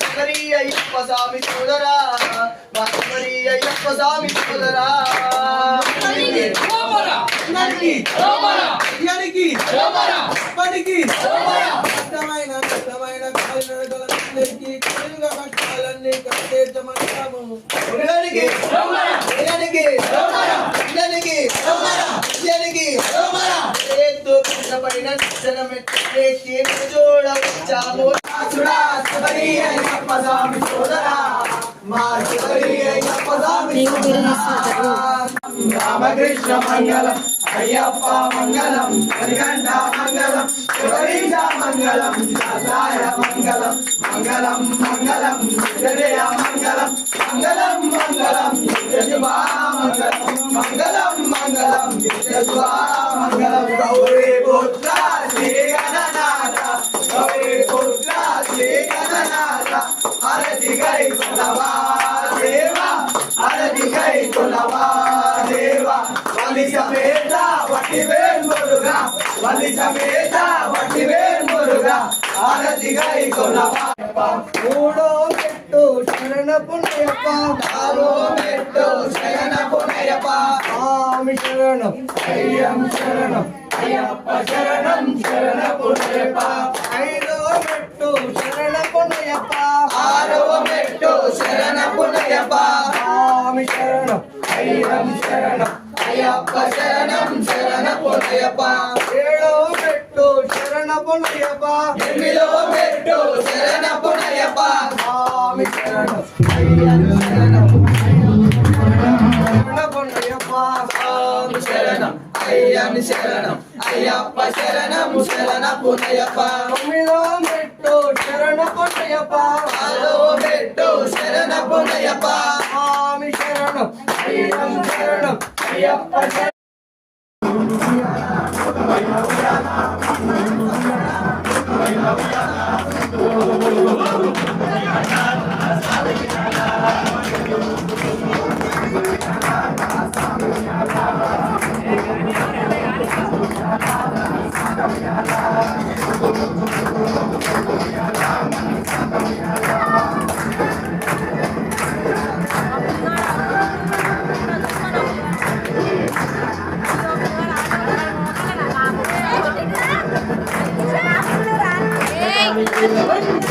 శబరి అయ్యప్ప స్వామి సోదరా శబరి అయ్యప్ప స్వామి సోదరా పడిన చూడవచ్చాము రామకృష్ణ మంగళం అయ్యప్ప మంగళం హరిగంట మంగళం శివరీజ మంగళం దాసాయ మంగళం మంగళం మంగళం జయ మంగళం మంగళం మంగళం శుభా మంగళం మంగళం మంగళం శుభా మంగళం గౌరీ పుత్ర శ్రీ గణనాథ గౌరీ పుత్ర శ్రీ గణనాథ హరతి గై కులవా దేవా హరతి గై కులవా దేవా వలి సమేత వటివేల్ మురుగా వలి సమేత వటివేల్ మురుగా హరతి గై కులవా మూడో మెట్టు శరణ పుణ్యప్ప నాలో మెట్టు శరణ పుణ్యప్ప స్వామి శరణం అయ్యం శరణం అయ్యప్ప శరణం శరణ పుణ్యప్ప ఐదో మెట్టు శరణ పుణ్యప్ప ఆరో మెట్టు శరణ పుణ్యప్ప స్వామి శరణం అయ్యం శరణం అయ్యప్ప శరణం శరణ పుణ్యప్ప ఏడో మెట్టు శరణ పుణ్యప్ప ఎనిమిదో మెట్టు శరణ పుణ్యప్ప స్వామి శరణం అయ్యం శరణం శరణ పుణ్యప్ప స్వామి శరణం అయ్యం శరణం అయ్యప్ప శరణం శరణ పుణ్యప్ప తొమ్మిదో మెట్టు శరణ పుణ్యప్ప పదో మెట్టు శరణ పుణ్యప్ప స్వామి శరణం అయ్యం శరణం అయ్యప్ప Hey!